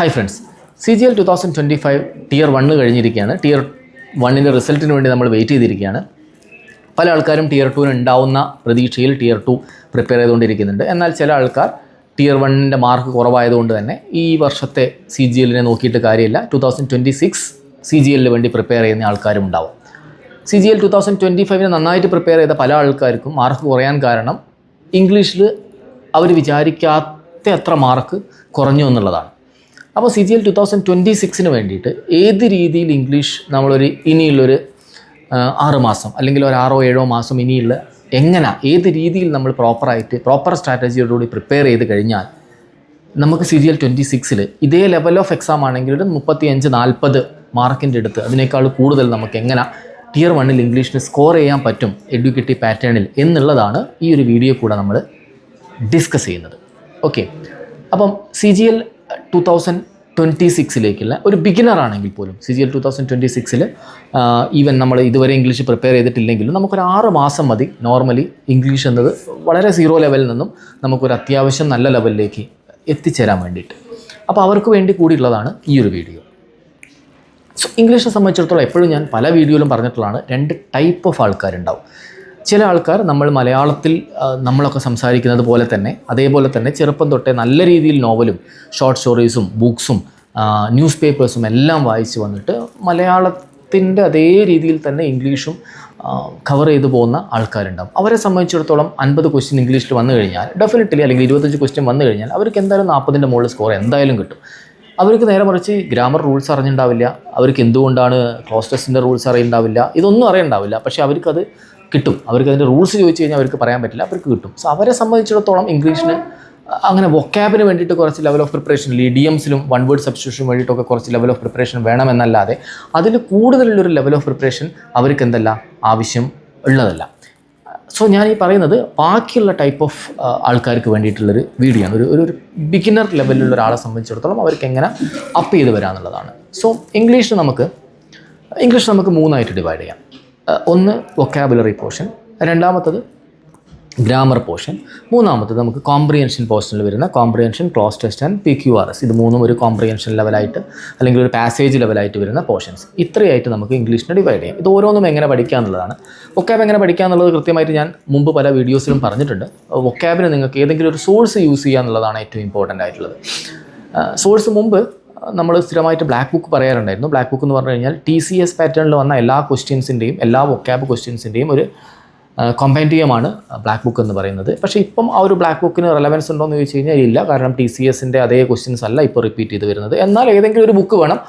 Hi friends, CGL 2025 Tier 1 കഴിഞ്ഞിരിക്കുകയാണ്. Tier 1ൻ്റെ റിസൾട്ടിന് വേണ്ടി നമ്മൾ വെയിറ്റ് ചെയ്തിരിക്കുകയാണ്. പല ആൾക്കാരും Tier 2 ഉണ്ടാവുന്ന പ്രതീക്ഷയിൽ Tier 2 പ്രിപ്പയർ ചെയ്തുകൊണ്ടിരിക്കുന്നുണ്ട്. എന്നാൽ ചില ആൾക്കാർ Tier 1ൻ്റെ മാർക്ക് കുറവായതുകൊണ്ട് തന്നെ ഈ വർഷത്തെ CGLനെ നോക്കിയിട്ട് കാര്യമില്ല, 2026 CGLന് വേണ്ടി പ്രിപ്പയർ ചെയ്യുന്ന ആൾക്കാരും ഉണ്ടാവും. CGL 2025 നന്നായിട്ട് പ്രിപ്പയർ ചെയ്ത പല ആൾക്കാർക്കും മാർക്ക് കുറയാൻ കാരണം ഇംഗ്ലീഷിൽ അവർ വിചാരിക്കാത്ത അത്ര മാർക്ക് കുറഞ്ഞു എന്നുള്ളതാണ്. അപ്പോൾ CGL 2026 വേണ്ടിയിട്ട് ഏത് രീതിയിൽ ഇംഗ്ലീഷ് നമ്മളൊരു ഇനിയുള്ളൊരു 6 മാസം അല്ലെങ്കിൽ ഒരു 6-7 മാസം ഇനിയുള്ള ഏത് രീതിയിൽ നമ്മൾ പ്രോപ്പർ സ്ട്രാറ്റജിയോടുകൂടി പ്രിപ്പയർ ചെയ്ത് കഴിഞ്ഞാൽ നമുക്ക് CGL 26 ഇതേ ലെവൽ ഓഫ് എക്സാം ആണെങ്കിൽ ഒരു 35-40 മാർക്കിൻ്റെ അടുത്ത് അതിനേക്കാൾ കൂടുതൽ നമുക്ക് Tier 1 ഇംഗ്ലീഷിന് സ്കോർ ചെയ്യാൻ പറ്റും എഡ്യൂക്കേറ്റീവ് പാറ്റേണിൽ എന്നുള്ളതാണ് ഈ ഒരു വീഡിയോ കൂടെ നമ്മൾ ഡിസ്കസ് ചെയ്യുന്നത്. ഓക്കെ, അപ്പം CGL 2026 ഒരു ബിഗിനർ ആണെങ്കിൽ പോലും CGL 2026 ഈവൻ നമ്മൾ ഇതുവരെ ഇംഗ്ലീഷ് പ്രിപ്പയർ ചെയ്തിട്ടില്ലെങ്കിലും നമുക്കൊരു 6 മാസം മതി നോർമലി ഇംഗ്ലീഷ് എന്നത് വളരെ 0 ലെവലിൽ നിന്നും നമുക്കൊരു അത്യാവശ്യം നല്ല ലെവലിലേക്ക് എത്തിച്ചേരാൻ വേണ്ടിയിട്ട്. അപ്പോൾ അവർക്ക് വേണ്ടി കൂടിയുള്ളതാണ് ഈ ഒരു വീഡിയോ. സോ ഇംഗ്ലീഷിനെ സംബന്ധിച്ചിടത്തോളം എപ്പോഴും ഞാൻ പല വീഡിയോയിലും പറഞ്ഞിട്ടുള്ളതാണ്, 2 ടൈപ്പ് ഓഫ് ആൾക്കാരുണ്ടാവും. ചില ആൾക്കാർ നമ്മൾ മലയാളത്തിൽ നമ്മളൊക്കെ സംസാരിക്കുന്നത് പോലെ തന്നെ അതേപോലെ തന്നെ ചെറുപ്പം തൊട്ടേ നല്ല രീതിയിൽ നോവലും ഷോർട്ട് സ്റ്റോറീസും ബുക്സും ന്യൂസ് പേപ്പേഴ്സും എല്ലാം വായിച്ച് വന്നിട്ട് മലയാളത്തിൻ്റെ അതേ രീതിയിൽ തന്നെ ഇംഗ്ലീഷും കവർ ചെയ്തു പോകുന്ന ആൾക്കാരുണ്ടാവും. അവരെ സംബന്ധിച്ചിടത്തോളം 50 ക്വസ്റ്റ്യൻ ഇംഗ്ലീഷിൽ വന്നു കഴിഞ്ഞാൽ ഡെഫിനറ്റ്ലി, അല്ലെങ്കിൽ 25 ക്വസ്റ്റ്യൻ വന്നു കഴിഞ്ഞാൽ അവർക്ക് എന്തായാലും 40ൻ്റെ മുകളിൽ സ്കോർ എന്തായാലും കിട്ടും. അവർക്ക് നേരെ മറിച്ച് ഗ്രാമർ റൂൾസ് അറിഞ്ഞിട്ടുണ്ടാവില്ല, അവർക്ക് എന്തുകൊണ്ടാണ് ക്ലോസ് ടെസ്റ്റിൻ്റെ റൂൾസ് അറിയുണ്ടാവില്ല, ഇതൊന്നും അറിയണ്ടാവില്ല. പക്ഷേ അവർക്കത് കിട്ടും. അവർക്ക് അതിൻ്റെ റൂൾസ് ചോദിച്ചു കഴിഞ്ഞാൽ അവർക്ക് പറയാൻ പറ്റില്ല, അവർക്ക് കിട്ടും. സോ അവരെ സംബന്ധിച്ചിടത്തോളം ഇംഗ്ലീഷിന് അങ്ങനെ വൊക്കാബിന് വേണ്ടിയിട്ട് കുറച്ച് ലെവൽ ഓഫ് പ്രിപ്പറേഷൻ, ഇഡിയംസിലും വൺ വേർഡ് സബ്സ്റ്റിറ്റ്യൂഷനും വേണ്ടിയിട്ടൊക്കെ കുറച്ച് ലെവൽ ഓഫ് പ്രിപ്പറേഷൻ വേണമെന്നല്ലാതെ അതിൽ കൂടുതലുള്ളൊരു ലെവൽ ഓഫ് പ്രിപ്പറേഷൻ അവർക്ക് ആവശ്യം ഉള്ളതല്ല. സോ ഞാൻ ഈ പറയുന്നത് ബാക്കിയുള്ള ടൈപ്പ് ഓഫ് ആൾക്കാർക്ക് വേണ്ടിയിട്ടുള്ളൊരു വീഡിയോ ആണ്. ഒരു ബിഗിനർ ലെവലിലുള്ള ഒരാളെ സംബന്ധിച്ചിടത്തോളം അവർക്ക് എങ്ങനെ അപ്പ് ചെയ്ത് വരാമെന്നുള്ളതാണ്. സോ ഇംഗ്ലീഷ് നമുക്ക് 3ആയിട്ട് ഡിവൈഡ് ചെയ്യാം. ഒന്ന് വൊക്കാബുലറി പോർഷൻ, രണ്ടാമത്തത് ഗ്രാമർ പോർഷൻ, മൂന്നാമത്തത് നമുക്ക് കോംപ്രിഹെൻഷൻ പോർഷനിൽ വരുന്ന comprehension, close test and PQRS. ഇത് മൂന്നും ഒരു കോംപ്രിഹെൻഷൻ ലെവലായിട്ട് അല്ലെങ്കിൽ ഒരു പാസേജ് ലെവലായിട്ട് വരുന്ന പോർഷൻസ്. ഇത്രയായിട്ട് നമുക്ക് ഇംഗ്ലീഷിനെ ഡിവൈഡ് ചെയ്യാം. ഇത് ഓരോന്നും എങ്ങനെ പഠിക്കുക എന്നുള്ളതാണ്. വൊക്കാബ് എങ്ങനെ പഠിക്കുക എന്നുള്ളത് കൃത്യമായിട്ട് ഞാൻ മുമ്പ് പല വീഡിയോസിലും പറഞ്ഞിട്ടുണ്ട്. വൊക്കാബിന് നിങ്ങൾക്ക് ഏതെങ്കിലും ഒരു സോഴ്സ് യൂസ് ചെയ്യുക എന്നുള്ളതാണ് ഏറ്റവും ഇമ്പോർട്ടൻ്റ് ആയിട്ടുള്ളത്. സോഴ്സ് മുമ്പ് നമ്മൾ സ്ഥിരമായിട്ട് ബ്ലാക്ക് ബുക്ക് പറയാറുണ്ടായിരുന്നു. ബ്ലാക്ക് ബുക്ക് എന്ന് പറഞ്ഞു കഴിഞ്ഞാൽ TCS പാറ്റേണിൽ വന്ന എല്ലാ ക്വസ്റ്റ്യൻസിൻ്റെയും എല്ലാ വൊക്കാബ് ക്വസ്റ്റ്യൻസിൻ്റെയും ഒരു കോമ്പൻഡിയമാണ് ബ്ലാക്ക് ബുക്ക് എന്ന് പറയുന്നത്. പക്ഷേ ഇപ്പം ആ ഒരു ബ്ലാക്ക് ബുക്കിന് റെലവൻസ് ഉണ്ടോ എന്ന് ചോദിച്ചു കഴിഞ്ഞാൽ ഇല്ല. കാരണം TCSൻ്റെ അതേ ക്വസ്റ്റ്യൻസ് അല്ല ഇപ്പോൾ റിപ്പീറ്റ് ചെയ്ത് വരുന്നത്. എന്നാൽ ഏതെങ്കിലും ഒരു ബുക്ക് വേണം.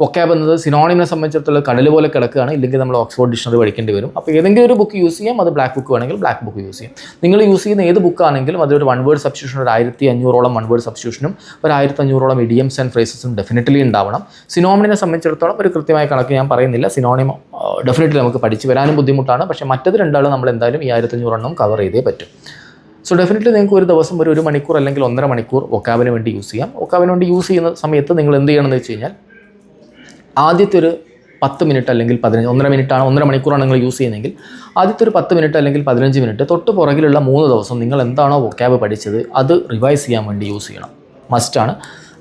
വൊക്കാബ് എന്നത് സിനോണിമിനെ സംബന്ധിച്ചിടത്തോളം കടൽ പോലെ കിടക്കുകയാണ്, ഇല്ലെങ്കിൽ നമ്മൾ ഓക്സ്ഫോർഡ് ഡിക്ഷണറി പഠിക്കേണ്ടി വരും. അപ്പോൾ ഏതെങ്കിലും ഒരു ബുക്ക് യൂസ് ചെയ്യാം. അത് ബ്ലാക്ക് ബുക്ക് വേണമെങ്കിൽ ബ്ലാക്ക് ബുക്ക് യൂസ് ചെയ്യാം. നിങ്ങൾ യൂസ് ചെയ്യുന്ന ഏത് ബുക്കാണെങ്കിലും അതൊരു വൺ വേർഡ് സബ്സ്റ്റിറ്റ്യൂഷൻ, ഒരു 1500ഓളം വൺ വേർഡ് സബ്സ്റ്റിറ്റ്യൂഷനും ഒരു 1500ഓളം ഇഡിയംസ് ആൻഡ് ഫ്രേസസും ഡെഫിനറ്റ്ലി ഉണ്ടാവണം. സിനോണിമിനെ സംബന്ധിച്ചിടത്തോളം ഒരു കൃത്യമായ കണക്ക് ഞാൻ പറയുന്നില്ല. സിനോണിം ഡെഫിനറ്റ്ലി നമുക്ക് പഠിച്ച് വരാനും ബുദ്ധിമുട്ടാണ്. പക്ഷേ മറ്റത് രണ്ടാളും നമ്മൾ എന്തായാലും ഈ 1500 എണ്ണം കവർ ചെയ്തേ പറ്റും. സോ ഡെഫിനറ്റ്ലി നിങ്ങൾക്ക് ഒരു ദിവസം ഒരു മണിക്കൂർ അല്ലെങ്കിൽ 1.5 മണിക്കൂർ വൊക്കാബിന് വേണ്ടി യൂസ് ചെയ്യാം. വൊക്കാബിന് വേണ്ടി യൂസ് ചെയ്യുന്ന സമയത്ത് നിങ്ങൾ എന്ത് ചെയ്യണമെന്ന് വെച്ച് കഴിഞ്ഞാൽ ആദ്യത്തെ ഒരു 10 മിനിറ്റ് അല്ലെങ്കിൽ 1.5 മണിക്കൂറാണ് നിങ്ങൾ യൂസ് ചെയ്യുന്നതെങ്കിൽ ആദ്യത്തെ ഒരു 10 മിനിറ്റ് അല്ലെങ്കിൽ 15 മിനിറ്റ് തൊട്ട് പുറകിലുള്ള 3 ദിവസം നിങ്ങൾ എന്താണോ വൊക്കാബ് പഠിച്ചത് അത് റിവൈസ് ചെയ്യാൻ വേണ്ടി യൂസ് ചെയ്യണം. മസ്റ്റാണ്.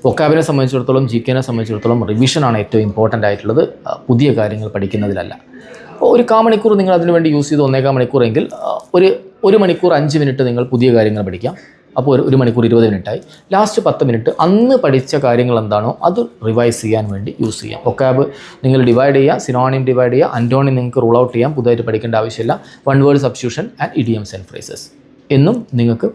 വൊക്കാബിനെ സംബന്ധിച്ചിടത്തോളം GKനെ സംബന്ധിച്ചിടത്തോളം റിവിഷനാണ് ഏറ്റവും ഇമ്പോർട്ടൻ്റ് ആയിട്ടുള്ളത്, പുതിയ കാര്യങ്ങൾ പഠിക്കുന്നതിലല്ല. അപ്പോൾ ഒരു 1/4 മണിക്കൂർ നിങ്ങൾ അതിനു വേണ്ടി യൂസ് ചെയ്ത് 1.25 മണിക്കൂറെങ്കിൽ ഒരു മണിക്കൂർ 5 മിനിറ്റ് നിങ്ങൾ പുതിയ കാര്യങ്ങൾ പഠിക്കാം. അപ്പോൾ 1 മണിക്കൂർ 20 മിനിറ്റായി. ലാസ്റ്റ് 10 മിനിറ്റ് അന്ന് പഠിച്ച കാര്യങ്ങൾ എന്താണോ അത് റിവൈസ് ചെയ്യാൻ വേണ്ടി യൂസ് ചെയ്യാം. വൊക്കാബ് നിങ്ങൾ ഡിവൈഡ് ചെയ്യുക, സിനോണിം ഡിവൈഡ് ചെയ്യുക, അന്റോണിം നിങ്ങൾക്ക് റൂൾ ഔട്ട് ചെയ്യാം. പുതുതായിട്ട് പഠിക്കേണ്ട ആവശ്യമില്ല. One word substitution and idioms and phrases എന്നും നിങ്ങൾക്ക്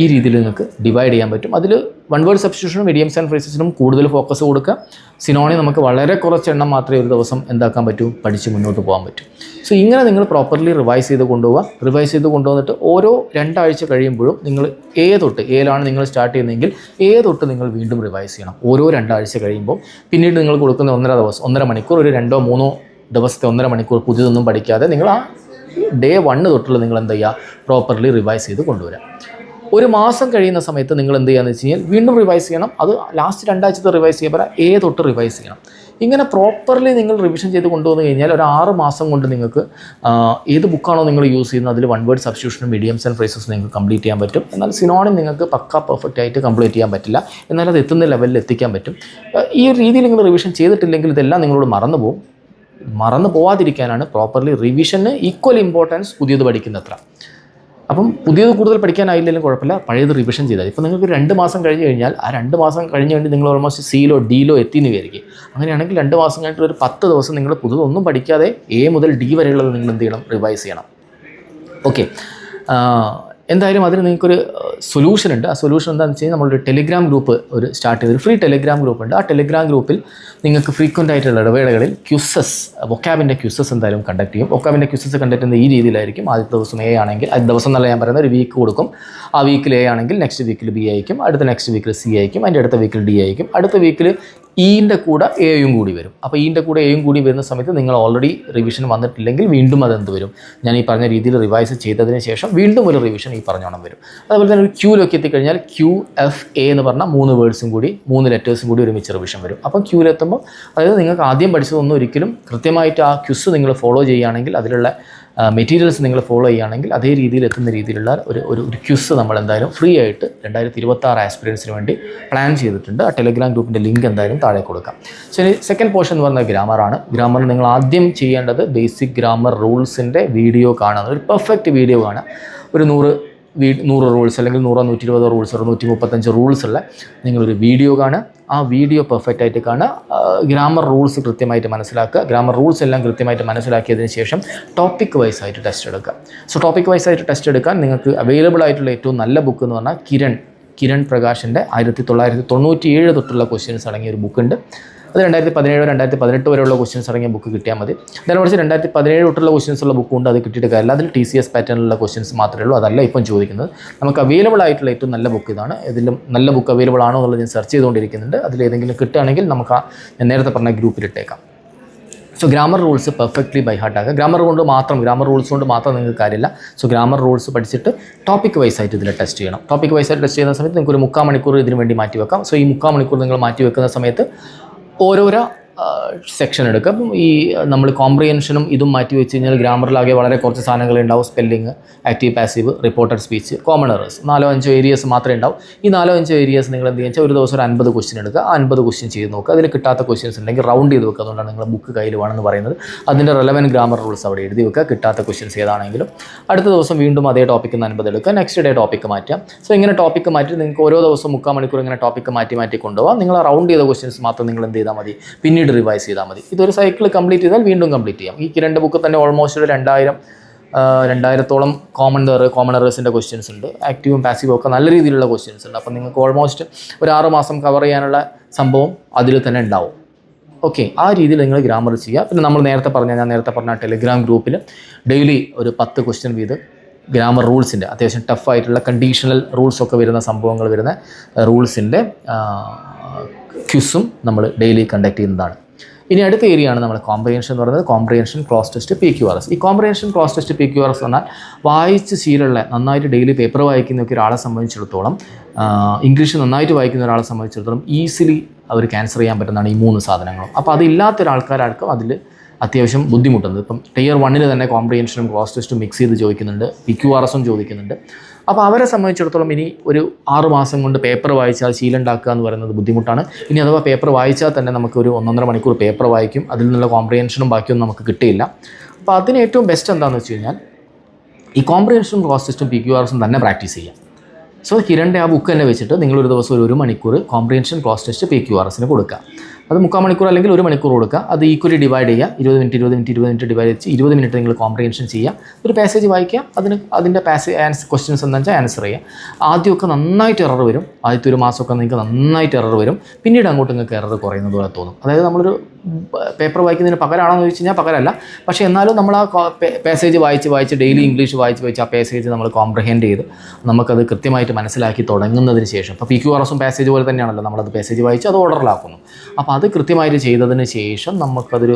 ഈ രീതിയിൽ നിങ്ങൾക്ക് ഡിവൈഡ് ചെയ്യാൻ പറ്റും. അതിൽ വൺ വേർഡ് സബ്സ്റ്റിറ്റ്യൂഷനും ഇഡിയംസ് ആൻഡ് ഫ്രേസസിനും കൂടുതൽ ഫോക്കസ് കൊടുക്കുക. സിനോണിം നമുക്ക് വളരെ കുറച്ച് എണ്ണം മാത്രമേ ഒരു ദിവസം എന്താക്കാൻ പറ്റൂ, പഠിച്ച് മുന്നോട്ട് പോകാൻ പറ്റും. സോ ഇങ്ങനെ നിങ്ങൾ പ്രോപ്പർലി റിവൈസ് ചെയ്ത് കൊണ്ടുപോവുക. റിവൈസ് ചെയ്ത് കൊണ്ടുവന്നിട്ട് ഓരോ 2 ആഴ്ച കഴിയുമ്പോഴും നിങ്ങൾ ഏലാണ് നിങ്ങൾ സ്റ്റാർട്ട് ചെയ്യുന്നതെങ്കിൽ തൊട്ട് നിങ്ങൾ വീണ്ടും റിവൈസ് ചെയ്യണം. ഓരോ 2 ആഴ്ച കഴിയുമ്പോൾ പിന്നീട് നിങ്ങൾ കൊടുക്കുന്ന 1.5 മണിക്കൂർ, ഒരു 2-3 ദിവസത്തെ 1.5 മണിക്കൂർ പുതിയതൊന്നും പഠിക്കാതെ നിങ്ങൾ ആ Day 1 തൊട്ടുള്ള നിങ്ങൾ എന്ത് ചെയ്യുക, പ്രോപ്പർലി റിവൈസ് ചെയ്ത് കൊണ്ടുവരാം. ഒരു മാസം കഴിയുന്ന സമയത്ത് നിങ്ങൾ എന്ത് ചെയ്യുകയെന്ന് വെച്ച് കഴിഞ്ഞാൽ വീണ്ടും റിവൈസ് ചെയ്യണം. അത് ലാസ്റ്റ് 2 ആഴ്ചത്തെ റിവൈസ് ചെയ്യുമ്പോൾ തൊട്ട് റിവൈസ് ചെയ്യണം. ഇങ്ങനെ പ്രോപ്പർലി നിങ്ങൾ റിവിഷൻ ചെയ്ത് കൊണ്ടുവന്ന് കഴിഞ്ഞാൽ ഒരു 6 മാസം കൊണ്ട് നിങ്ങൾക്ക് ഏത് ബുക്കാണോ നിങ്ങൾ യൂസ് ചെയ്യുന്നത് അതിൽ 1 വേർഡ് സബ്സ്റ്റിറ്റ്യൂഷനും ഇഡിയംസ് ആൻഡ് ഫ്രേസസ് നിങ്ങൾക്ക് കംപ്ലീറ്റ് ചെയ്യാൻ പറ്റും. എന്നാൽ സിനോണിം നിങ്ങൾക്ക് പക്കാ പെർഫെക്റ്റ് ആയിട്ട് കംപ്ലീറ്റ് ചെയ്യാൻ പറ്റില്ല. എന്നാൽ അത് എത്തുന്ന ലെവലിൽ എത്തിക്കാൻ പറ്റും. ഈ ഒരു രീതിയിൽ നിങ്ങൾ റിവിഷൻ ചെയ്തിട്ടില്ലെങ്കിൽ ഇതെല്ലാം നിങ്ങളോട് മറന്നു പോകും. മറന്നു പോവാതിരിക്കാനാണ് പ്രോപ്പർലി റിവിഷന് ഈക്വൽ ഇമ്പോർട്ടൻസ് പുതിയത് പഠിക്കുന്നത്ര. അപ്പം പുതിയത് കൂടുതൽ പഠിക്കാനായില്ലെങ്കിലും കുഴപ്പമില്ല, പഴയത് റിവിഷൻ ചെയ്താൽ. ഇപ്പോൾ നിങ്ങൾക്ക് 2 മാസം കഴിഞ്ഞ് കഴിഞ്ഞാൽ ആ 2 മാസം കഴിഞ്ഞ് വേണ്ടി നിങ്ങൾ ഓൾമോസ്റ്റ് സിയിലോ ഡിയിലോ എത്തിയെന്ന് വിചാരിക്കും. അങ്ങനെയാണെങ്കിൽ 2 മാസം കഴിഞ്ഞിട്ട് ഒരു 10 ദിവസം നിങ്ങൾ പുതുതൊന്നും പഠിക്കാതെ എ മുതൽ ഡി വരെയുള്ളത് നിങ്ങൾ എന്ത് ചെയ്യണം? റിവൈസ് ചെയ്യണം. ഓക്കെ, എന്തായാലും അതിന് നിങ്ങൾക്കൊരു സൊല്യൂഷൻ ഉണ്ട്. ആ സൊല്യൂഷൻ എന്താണെന്ന് വെച്ച് കഴിഞ്ഞാൽ നമ്മളൊരു ടെലിഗ്രാം ഗ്രൂപ്പ് സ്റ്റാർട്ട് ചെയ്തൊരു ഫ്രീ ടെലിഗ്രാം ഗ്രൂപ്പ് ഉണ്ട്. ആ ടെലിഗ്രാം ഗ്രൂപ്പിൽ നിങ്ങൾക്ക് ഫ്രീക്വൻ്റ് ആയിട്ടുള്ള ഇടവേളകളിൽ ക്യൂസസ്, വൊക്കാബിൻ്റെ ക്യൂസസ് എന്തായാലും കണ്ടക്ട് ചെയ്യും. വൊക്കാബിൻ്റെ ക്യൂസസ് കണ്ടക്ട് ചെയ്യുന്ന ഈ രീതിയിലായിരിക്കും. ആദ്യത്തെ ദിവസം എ ആണെങ്കിൽ ആദ്യ ദിവസം എന്നല്ല ഞാൻ പറയുന്നത്, ഒരു വീക്ക് കൊടുക്കും. ആ വീക്കിൽ എ ആണെങ്കിൽ നെക്സ്റ്റ് വീക്കിൽ ബി ആയിരിക്കും, അടുത്ത നെക്സ്റ്റ് വീക്കിൽ സി ആയിരിക്കും, അതിൻ്റെ അടുത്ത വീക്കിൽ ഡി ആയിരിക്കും, അടുത്ത വീക്കിൽ ഇൻ്റെ കൂടെ എയും കൂടി വരും. അപ്പോൾ ഇൻ്റെ കൂടെ എയും കൂടി വരുന്ന സമയത്ത് നിങ്ങൾ ഓൾറെഡി റിവിഷൻ വന്നിട്ടില്ലെങ്കിൽ വീണ്ടും അതെന്ത് വരും? ഞാൻ ഈ പറഞ്ഞ രീതിയിൽ റിവൈസ് ചെയ്തതിന് ശേഷം വീണ്ടും ഒരു റിവിഷൻ ഈ പറഞ്ഞോണം വരും. അതുപോലെ തന്നെ ഒരു ക്യൂലൊക്കെ എത്തിക്കഴിഞ്ഞാൽ QFA എന്ന് പറഞ്ഞാൽ 3 വേർഡ്സും കൂടി 3 ലെറ്റേഴ്സും കൂടി ഒരുമിച്ച് റിവിഷൻ വരും. അപ്പം ക്യൂലെത്തുമ്പോൾ അതായത് നിങ്ങൾക്ക് ആദ്യം പഠിച്ചതൊന്നും ഒരിക്കലും കൃത്യമായിട്ട് ആ ക്യൂസ് നിങ്ങൾ ഫോളോ ചെയ്യുകയാണെങ്കിൽ, അതിലുള്ള മെറ്റീരിയൽസ് നിങ്ങൾ ഫോളോ ചെയ്യുകയാണെങ്കിൽ അതേ രീതിയിൽ എത്തുന്ന രീതിയിലുള്ള ഒരു ക്യൂസ് നമ്മൾ എന്തായാലും ഫ്രീ ആയിട്ട് 2026 ആസ്പിരൻസിന് വേണ്ടി പ്ലാൻ ചെയ്തിട്ടുണ്ട്. ആ ടെലിഗ്രാം ഗ്രൂപ്പിൻ്റെ ലിങ്ക് എന്തായാലും താഴെ കൊടുക്കാം. ശരി, സെക്കൻഡ് പോർഷൻ എന്ന് പറയുന്നത് ഗ്രാമറാണ്. ഗ്രാമറിൽ നിങ്ങൾ ആദ്യം ചെയ്യേണ്ടത് ബേസിക് ഗ്രാമർ റൂൾസിൻ്റെ വീഡിയോ കാണുക. ഒരു പെർഫെക്റ്റ് വീഡിയോ കാണുക. ഒരു 100 റൂൾസ് അല്ലെങ്കിൽ 100-120 റൂൾസ്, 135 റൂൾസ് ഉള്ള നിങ്ങളൊരു വീഡിയോ കാണുക. ആ വീഡിയോ പെർഫെക്റ്റ് ആയിട്ട് കാണുക. ഗ്രാമർ റൂൾസ് കൃത്യമായിട്ട് മനസ്സിലാക്കുക. ഗ്രാമർ റൂൾസ് എല്ലാം കൃത്യമായിട്ട് മനസ്സിലാക്കിയതിന് ശേഷം ടോപ്പിക് വൈസ് ആയിട്ട് ടെസ്റ്റ് എടുക്കുക. സോ ടോപ്പിക് വൈസ് ആയിട്ട് ടെസ്റ്റ് എടുക്കാൻ നിങ്ങൾക്ക് അവൈലബിൾ ആയിട്ടുള്ള ഏറ്റവും നല്ല ബുക്ക് എന്ന് പറഞ്ഞാൽ കിരൺ പ്രകാശിൻ്റെ 1997 തൊട്ടുള്ള ക്വസ്റ്റ്യൻസ് അടങ്ങിയ ഒരു ബുക്കുണ്ട്. അത് 2017-2018 വരെയുള്ള ക്വസ്റ്റ്യൻസ് അടങ്ങിയ ബുക്ക് കിട്ടിയാൽ മതി. നേരെ മറിച്ച് 2017 തൊട്ടുള്ള ക്വസ്റ്റ്യൻസ് ഉള്ള ബുക്കുണ്ട്, അത് കിട്ടിയിട്ട് കാര്യമില്ല. അതിൽ TCS പാറ്റേണിലുള്ള ക്വസ്റ്റ്യൻസ് മാത്രമേ ഉള്ളൂ. അതല്ല ഇപ്പം ചോദിക്കുന്നത്. നമുക്ക് അവൈലബിൾ ആയിട്ടുള്ള ഏറ്റവും നല്ല ബുക്ക് ഇതാണ്. ഇതിലും നല്ല ബുക്ക് അവൈലബിൾ ആണോ എന്നുള്ളത് ഞാൻ സെർച്ച് ചെയ്തുകൊണ്ടിരിക്കുന്നുണ്ട്. അതിലേതെങ്കിലും കിട്ടുകയാണെങ്കിൽ നമുക്ക് ഞാൻ നേരത്തെ പറഞ്ഞ ഗ്രൂപ്പിലിട്ടേക്കാം. So grammar rules perfectly by heart ആക്കുക. ഗ്രാമർ റൂൾസ് കൊണ്ട് മാത്രം നിങ്ങൾക്ക് കാര്യമില്ല. സോ ഗ്രാമർ റൂൾസ് പഠിച്ചിട്ട് ടോപ്പിക് വൈസ് ആയിട്ട് ഇതിൽ ടെസ്റ്റ് ചെയ്യണം. ടോപ്പിക് വൈസ് ആയിട്ട് ടെസ്റ്റ് ചെയ്യുന്ന സമയത്ത് നിങ്ങൾക്ക് ഒരു 3/4 മണിക്കൂർ ഇതിന് വേണ്ടി മാറ്റി വെക്കാം. സോ ഈ 3/4 മണിക്കൂർ നിങ്ങൾ മാറ്റി വെക്കുന്ന സമയത്ത് ഓരോരോ സെക്ഷൻ എടുക്കുക. അപ്പം ഈ നമ്മൾ കോംപ്രിഹെൻഷനും ഇതും മാറ്റി വെച്ച് കഴിഞ്ഞാൽ ഗ്രാമറിലാകെ വളരെ കുറച്ച് സാധനങ്ങളുണ്ടാവും. Spelling, active passive, reported speech, common errors, 4-5 areas മാത്രമേ ഉണ്ടാവും. ഈ 4-5 ഏരിയസ് നിങ്ങൾ എന്ത് ചെയ്യുക, ഒരു ദിവസം ഒരു 50 ക്വസ്റ്റ്യൻ എടുക്കുക. ആ 50 ക്വസ്റ്റ്യൻ ചെയ്ത് നോക്കുക. അതിൽ കിട്ടാത്ത ക്വസ്റ്റ്യൻസ് ഉണ്ടെങ്കിൽ റൗണ്ട് ചെയ്ത് വെക്കുക. അതുകൊണ്ടാണ് നിങ്ങൾ ബുക്ക് കയ്യിൽ വേണമെന്ന് പറയുന്നത്. അതിൻ്റെ റെലവൻറ്റ് ഗ്രാമർ റൂൾസ് അവിടെ എഴുതി വെക്കുക. കിട്ടാത്ത ക്വസ്റ്റ്യൻസ് ഏതാണെങ്കിലും അടുത്ത ദിവസം വീണ്ടും അതേ ടോപ്പിക്ക് 50 എടുക്കുക. നെക്സ്റ്റ് ഡേ ടോപ്പിക്ക് മാറ്റാം. സോ ഇങ്ങനെ ടോപ്പിക്ക് മാറ്റി നിങ്ങൾക്ക് ഓരോ ദിവസം 3/4 മണിക്കൂർ ഇങ്ങനെ ടോപ്പിക്ക് മാറ്റി കൊണ്ടുപോകാം. നിങ്ങൾ റൗണ്ട് ചെയ്ത ക്വസ്റ്റ്യൻസ് മാത്രം നിങ്ങൾ എന്ത് ചെയ്താൽ മതി, പിന്നീട് റിവൈസ് ചെയ്താൽ മതി. ഇതൊരു സൈക്കിൾ കംപ്ലീറ്റ് ചെയ്താൽ വീണ്ടും കംപ്ലീറ്റ് ചെയ്യാം. ഈ 2 ബുക്ക് തന്നെ ഓൾമോസ്റ്റ് ഒരു 2000-ഓളം കോമൺ എറേഴ്സിൻ്റെ ക്വസ്റ്റ്യൻസ് ഉണ്ട്. ആക്റ്റീവും പാസീവും ഒക്കെ നല്ല രീതിയിലുള്ള ക്വസ്റ്റ്യൻസ് ഉണ്ട്. അപ്പോൾ നിങ്ങൾക്ക് ഓൾമോസ്റ്റ് ഒരു 6 മാസം കവർ ചെയ്യാനുള്ള സംഭവം അതിൽ തന്നെ ഉണ്ടാവും. ഓക്കെ, ആ രീതിയിൽ നിങ്ങൾ ഗ്രാമർ ചെയ്യുക. പിന്നെ ഞാൻ നേരത്തെ പറഞ്ഞ ടെലിഗ്രാം ഗ്രൂപ്പിൽ ഡെയിലി ഒരു 10 ക്വസ്റ്റ്യൻ വീതം ഗ്രാമർ റൂൾസിൻ്റെ അത്യാവശ്യം ടഫായിട്ടുള്ള കണ്ടീഷണൽ റൂൾസൊക്കെ വരുന്ന സംഭവങ്ങൾ വരുന്ന റൂൾസിൻ്റെ ക്വിസും നമ്മൾ ഡെയിലി കണ്ടക്ട് ചെയ്യുന്നതാണ്. ഇനി അടുത്ത ഏരിയ ആണ് നമ്മൾ കോംപ്രിഹെൻഷൻ എന്ന് പറയുന്നത്. Comprehension, cross test, PQRS. ഈ കോംപ്രിഹെൻഷൻ, ക്രോസ് ടെസ്റ്റ്, PQRS പറഞ്ഞാൽ വായിച്ച് ശീലമുള്ള, നന്നായിട്ട് ഡെയിലി പേപ്പർ വായിക്കുന്ന ഒരാളെ സംബന്ധിച്ചിടത്തോളം, ഇംഗ്ലീഷ് നന്നായിട്ട് വായിക്കുന്ന ഒരാളെ സംബന്ധിച്ചിടത്തോളം ഈസിലി അവർ ക്യാൻസർ ചെയ്യാൻ പറ്റുന്നതാണ് ഈ 3 സാധനങ്ങളും. അപ്പോൾ അതില്ലാത്ത ഒരാൾക്കാർക്കും അതിൽ അത്യാവശ്യം ബുദ്ധിമുട്ടുണ്ട്. ഇപ്പം Tier 1 തന്നെ കോംപ്രിഹെൻഷനും ക്രോസ് ടെസ്റ്റും മിക്സ് ചെയ്ത് ചോദിക്കുന്നുണ്ട്, PQRSും ചോദിക്കുന്നുണ്ട്. അപ്പോൾ അവരെ സംബന്ധിച്ചിടത്തോളം ഇനി ഒരു 6 മാസം കൊണ്ട് പേപ്പർ വായിച്ചാൽ ശീലം ഉണ്ടാക്കുക എന്ന് പറയുന്നത് ബുദ്ധിമുട്ടാണ്. ഇനി അഥവാ പേപ്പർ വായിച്ചാൽ തന്നെ നമുക്കൊരു 1.5 മണിക്കൂർ പേപ്പർ വായിക്കും, അതിൽ നിന്നുള്ള കോംപ്രിഹെൻഷനും ബാക്കിയൊന്നും നമുക്ക് കിട്ടിയില്ല. അപ്പോൾ അതിന് ഏറ്റവും ബെസ്റ്റ് എന്താണെന്ന് വെച്ച് കഴിഞ്ഞാൽ ഈ കോംപ്രിഹെൻഷനും ക്രോസ് ടെസ്റ്റും PQRSും തന്നെ പ്രാക്ടീസ് ചെയ്യാം. സോ കിരണിൻ്റെ ആ ബുക്ക് തന്നെ വെച്ചിട്ട് നിങ്ങളൊരു ദിവസം ഒരു മണിക്കൂർ കോംപ്രിഹെൻഷൻ, ക്രോസ് ടെസ്റ്റ്, PQRSന് കൊടുക്കുക. അത് 3/4 മണിക്കൂർ അല്ലെങ്കിൽ 1 മണിക്കൂർ കൊടുക്കുക. അത് ഈക്വലി ഡിവൈഡ് ചെയ്യുക. 20 മിനിറ്റ് ഡിവൈഡ് ചെയ്ത് 20 മിനിറ്റ് നിങ്ങൾ കോംപ്രിഹെൻഷൻ ചെയ്യുക. ഒരു പാസേജ് വായിക്കുക. അതിൻ്റെ ക്വസ്റ്റ്യൻസ് എന്താ വെച്ചാൽ ആൻസർ ചെയ്യുക. ആദ്യമൊക്കെ നന്നായിട്ട് എറർ വരും. ആദ്യത്തെ ഒരു മാസമൊക്കെ നിങ്ങൾക്ക് നന്നായിട്ട് എറർ വരും. പിന്നീട് അങ്ങോട്ട് നിങ്ങൾക്ക് എറർ കുറയുന്നത് പോലെ തോന്നും. അതായത് നമ്മളൊരു പേപ്പർ വായിക്കുന്നതിന് പകരമാണെന്ന് ചോദിച്ചു കഴിഞ്ഞാൽ പകരമല്ല. പക്ഷേ എന്നാലും നമ്മൾ ആ പാസേജ് വായിച്ച് ഡെയിലി ഇംഗ്ലീഷ് വായിച്ച് ആ പാസേജ് നമ്മൾ കോംപ്രിഹെൻഡ് ചെയ്ത് നമുക്കത് കൃത്യമായിട്ട് മനസ്സിലാക്കി തുടങ്ങുന്നതിന് ശേഷം, ഇപ്പോൾ PQRSും പാസേജ് പോലെ തന്നെയാണല്ലോ, നമ്മളത് പാസേജ് വായിച്ച് അത് ഓർഡറിലാക്കുന്നു. അപ്പോൾ അത് കൃത്യമായിട്ട് ചെയ്തതിന് ശേഷം നമുക്കതൊരു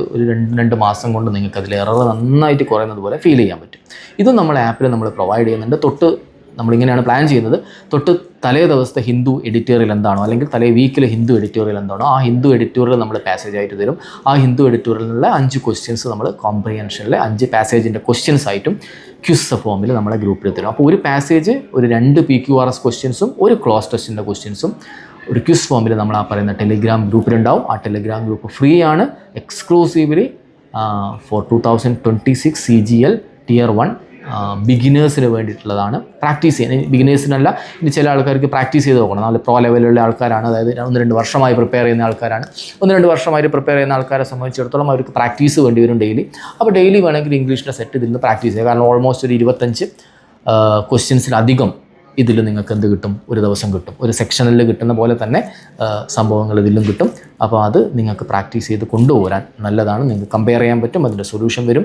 2 മാസം കൊണ്ട് നിങ്ങൾക്ക് അതിൽ എറർ നന്നായിട്ട് കുറയുന്നത് പോലെ ഫീൽ ചെയ്യാൻ പറ്റും. ഇതും നമ്മൾ ആപ്പിൽ നമ്മൾ പ്രൊവൈഡ് ചെയ്യുന്നുണ്ട്. നമ്മളിങ്ങനെയാണ് പ്ലാൻ ചെയ്യുന്നത്. തൊട്ട് തലേ ദിവസത്തെ ഹിന്ദു എഡിറ്റോറിയൽ എന്താണോ, അല്ലെങ്കിൽ തലേ വീക്കിലെ ഹിന്ദു എഡിറ്റോറിയൽ എന്താണോ, ആ ഹിന്ദു എഡിറ്റോറിയൽ നമ്മൾ പാസേജ് ആയിട്ട് തരും. ആ ഹിന്ദു എഡിറ്റോറിയലിനുള്ള 5 ക്വസ്റ്റ്യൻസ് നമ്മൾ കോംപ്രിഹെൻഷനിലെ 5 പാസേജിൻ്റെ ക്വസ്റ്റ്യൻസ് ആയിട്ടും ക്വിസ് ഫോമിൽ നമ്മളെ ഗ്രൂപ്പിൽ തരും. അപ്പോൾ ഒരു പാസേജ് ഒരു 2 PQRS ക്വസ്റ്റ്യൻസും ഒരു ക്ലോസ് ടെസ്റ്റിൻ്റെ ക്വസ്റ്റ്യൻസും ഒരു ക്വിസ് ഫോമിൽ നമ്മൾ ആ പറയുന്ന ടെലിഗ്രാം ഗ്രൂപ്പിലുണ്ടാവും. ആ ടെലിഗ്രാം ഗ്രൂപ്പ് ഫ്രീ ആണ്, എക്സ്ക്ലൂസീവ്ലി ഫോർ 2026 CGL Tier 1 ബിഗിനേഴ്സിന് വേണ്ടിയിട്ടുള്ളതാണ്. പ്രാക്ടീസ് ചെയ്യാൻ, ബിഗിനേഴ്സിനല്ല, ഇനി ചില ആൾക്കാർക്ക് പ്രാക്ടീസ് ചെയ്ത് നോക്കണം. നല്ല പ്രോ ലെവലുള്ള ആൾക്കാരാണ്, അതായത് 1-2 വർഷമായി പ്രിപ്പയർ ചെയ്യുന്ന ആൾക്കാരാണ്. 1-2 വർഷമായി പ്രിപ്പയർ ചെയ്യുന്ന ആൾക്കാരെ സംബന്ധിച്ചിടത്തോളം അവർക്ക് പ്രാക്ടീസ് വേണ്ടി വരും ഡെയിലി. അപ്പോൾ ഡെയിലി വേണമെങ്കിൽ ഇംഗ്ലീഷിൻ്റെ സെറ്റ് ഇതിൽ നിന്ന് പ്രാക്ടീസ് ചെയ്യുക. കാരണം ഓൾമോസ്റ്റ് ഒരു 25 ക്വസ്റ്റ്യൻസിലധികം ഇതിൽ നിങ്ങൾക്ക് എന്ത് കിട്ടും, ഒരു ദിവസം കിട്ടും. ഒരു സെക്ഷനിൽ കിട്ടുന്ന പോലെ തന്നെ സംഭവങ്ങൾ ഇതിലും കിട്ടും. അപ്പോൾ അത് നിങ്ങൾക്ക് പ്രാക്ടീസ് ചെയ്ത് കൊണ്ടുപോരാൻ നല്ലതാണ്. നിങ്ങൾക്ക് കമ്പയർ ചെയ്യാൻ പറ്റും, അതിൻ്റെ സൊല്യൂഷൻ വരും,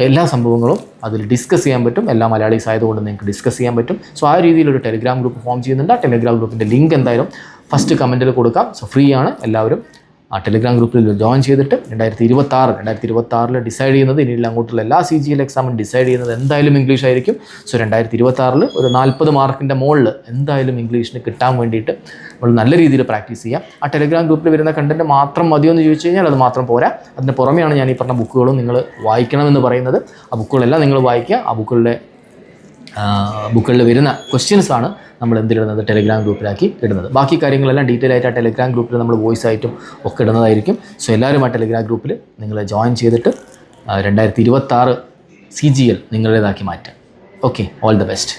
എല്ലാ സംഭവങ്ങളും അതിൽ ഡിസ്കസ് ചെയ്യാൻ പറ്റും. എല്ലാ മലയാളീസ് ആയതുകൊണ്ട് നിങ്ങൾക്ക് ഡിസ്കസ് ചെയ്യാൻ പറ്റും. സോ ആ രീതിയിലൊരു ടെലിഗ്രാം ഗ്രൂപ്പ് ഫോം ചെയ്യുന്നുണ്ട്. ആ ടെലിഗ്രാം ഗ്രൂപ്പിൻ്റെ ലിങ്ക് എന്തായാലും ഫസ്റ്റ് കമൻറ്റിൽ കൊടുക്കാം. സോ ഫ്രീ ആണ്, എല്ലാവരും ആ ടെലിഗ്രാം ഗ്രൂപ്പിൽ ജോയിൻ ചെയ്തിട്ട് 2026 ഡിസൈഡ് ചെയ്യുന്നത്, ഇനിയുള്ള അങ്ങോട്ടുള്ള എല്ലാ CGL എക്സാമും ഡിസൈഡ് ചെയ്യുന്നത് എന്തായാലും ഇംഗ്ലീഷ് ആയിരിക്കും. സോ 2026 ഒരു 40 മാർക്കിൻ്റെ മുകളിൽ എന്തായാലും ഇംഗ്ലീഷിന് കിട്ടാൻ വേണ്ടിയിട്ട് നമ്മൾ നല്ല രീതിയിൽ പ്രാക്ടീസ് ചെയ്യാം. ആ ടെലിഗ്രാം ഗ്രൂപ്പിൽ വരുന്ന കണ്ടൻറ്റ് മാത്രം മതിയോ എന്ന് ചോദിച്ചു കഴിഞ്ഞാൽ അത് മാത്രം പോരാ. അതിന് പുറമെയാണ് ഞാൻ ഈ പറഞ്ഞ ബുക്കുകളും നിങ്ങൾ വായിക്കണമെന്ന് പറയുന്നത്. ആ ബുക്കുകളെല്ലാം നിങ്ങൾ വായിക്കുക. ആ ബുക്കുകളിൽ വരുന്ന ക്വസ്റ്റ്യൻസാണ് നമ്മൾ എന്തിടുന്നത്, ടെലിഗ്രാം ഗ്രൂപ്പിലാക്കി ഇടുന്നത്. ബാക്കി കാര്യങ്ങളെല്ലാം ഡീറ്റെയിൽ ആയിട്ട് ആ ടെലിഗ്രാം ഗ്രൂപ്പിൽ നമ്മൾ വോയിസ് ആയിട്ടും ഒക്കെ ഇടുന്നതായിരിക്കും. സോ എല്ലാവരും ആ ടെലിഗ്രാം ഗ്രൂപ്പിൽ നിങ്ങൾ ജോയിൻ ചെയ്തിട്ട് 2026 CGL നിങ്ങളുടേതാക്കി മാറ്റാം. Okay, all the best.